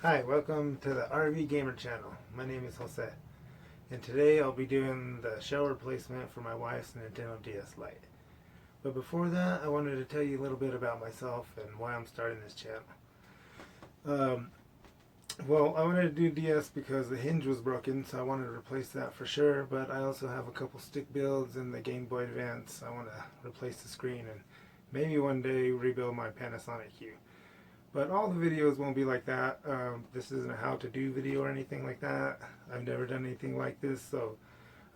Hi, welcome to the RV Gamer channel. My name is Jose, and today I'll be doing the shell replacement for my wife's Nintendo DS Lite. But before that, I wanted to tell you a little bit about myself and why I'm starting this channel. Um, well, I wanted to do DS because the hinge was broken, so I wanted to replace that for sure, but I also have a couple stick builds in the Game Boy Advance. I want to replace the screen and maybe one day rebuild my Panasonic Hue. But all the videos won't be like that. This isn't a how-to-do video or anything like that. I've never done anything like this, so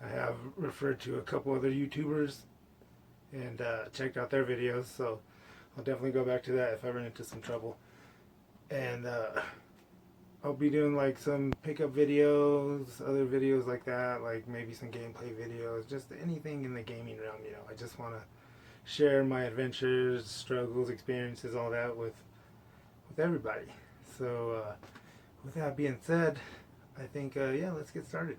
I have referred to a couple other YouTubers and checked out their videos, so I'll definitely go back to that if I run into some trouble. And I'll be doing like some pickup videos, other videos like that, like maybe some gameplay videos, just anything in the gaming realm. I just want to share my adventures, struggles, experiences, all that with everybody. So, with that being said, I think, yeah, let's get started.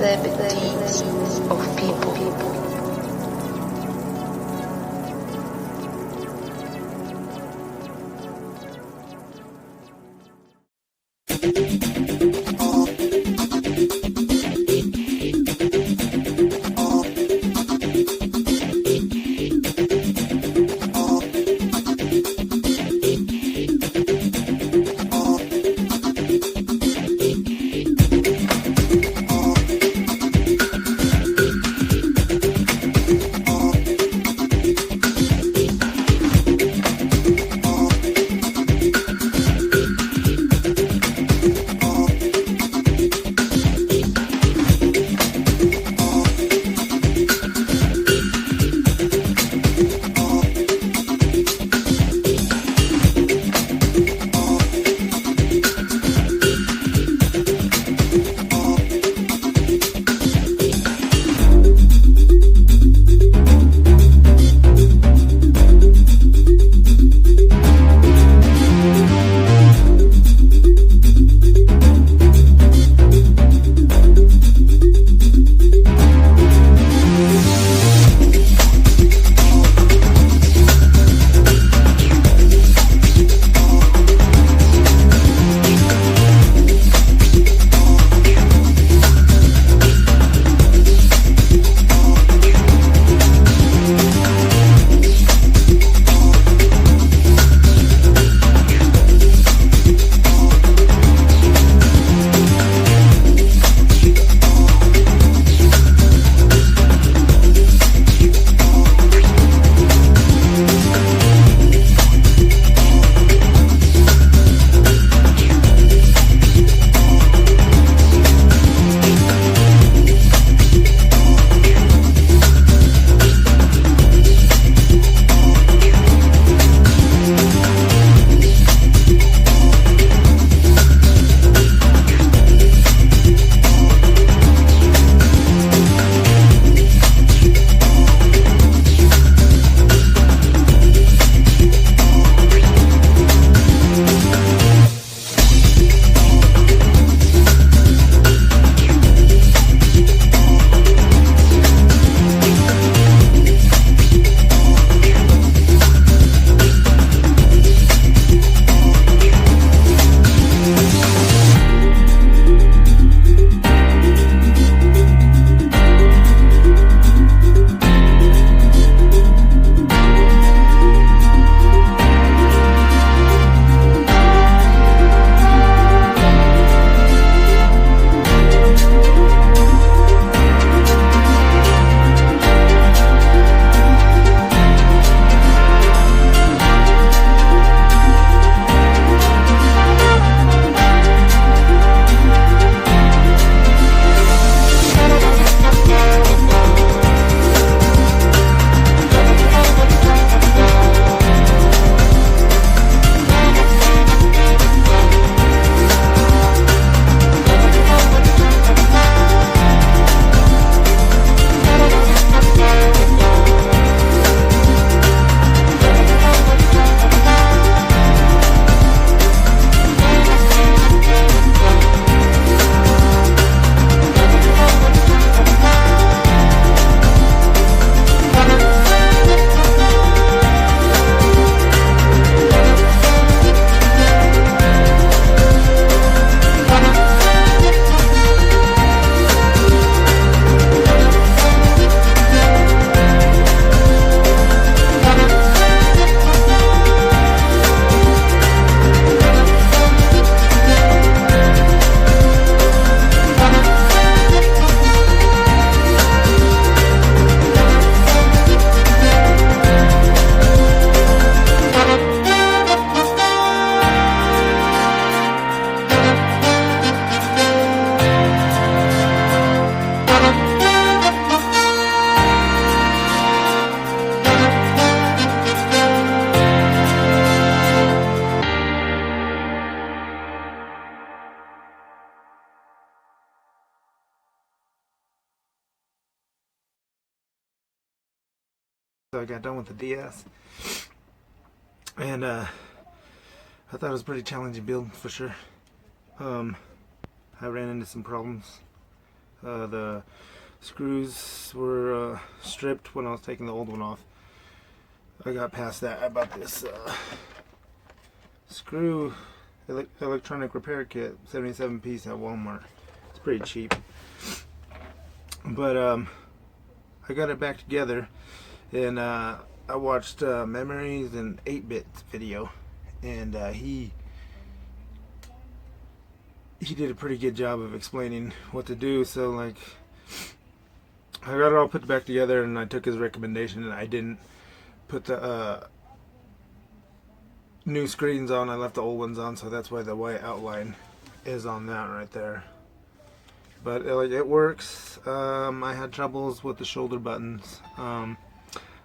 deeds of people. So I got done with the DS, and I thought it was a pretty challenging build for sure. I ran into some problems. The screws were stripped when I was taking the old one off. I got past that. I bought this screw electronic repair kit, 77 piece at Walmart. It's pretty cheap. But I got it back together, and I watched Memories and 8-Bits video, and he did a pretty good job of explaining what to do. So like, I got it all put back together, and I took his recommendation, and I didn't put the new screens on. I left the old ones on, so that's why the white outline is on that right there. But like, it works. I had troubles with the shoulder buttons. I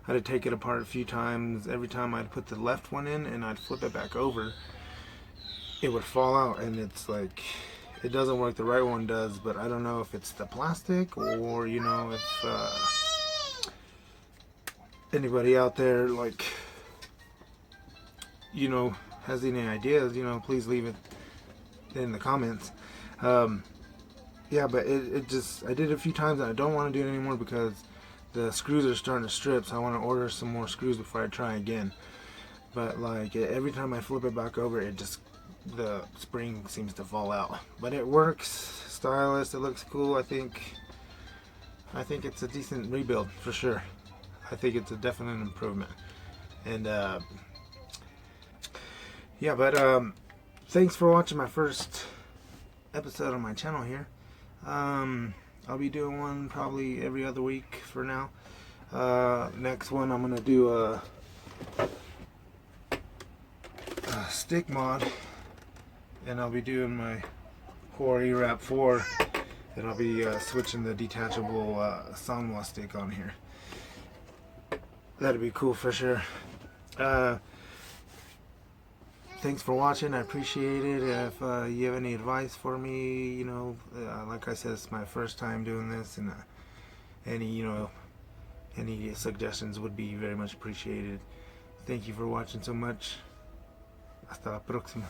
had to take it apart a few times. Every time I'd put the left one in and I'd flip it back over, it would fall out, and it's like, it doesn't work. The right one does, but I don't know if it's the plastic, or you know, if anybody out there, like, you know, has any ideas, you know, please leave it in the comments. Yeah, but it just, I did it a few times and I don't want to do it anymore because the screws are starting to strip, so I want to order some more screws before I try again. But like, every time I flip it back over, it just, the spring seems to fall out. But it works, stylish, it looks cool. I think it's a decent rebuild for sure. I think it's a definite improvement. And yeah, but thanks for watching my first episode on my channel here. I'll be doing one probably every other week for now. Next one, I'm gonna do a stick mod, and I'll be doing my Core E-Rap 4, and I'll be switching the detachable Sanwa stick on here. That'd be cool for sure. Thanks for watching. I appreciate it. If you have any advice for me, you know, like I said, it's my first time doing this, and any suggestions would be very much appreciated. Thank you for watching so much. Hasta la próxima.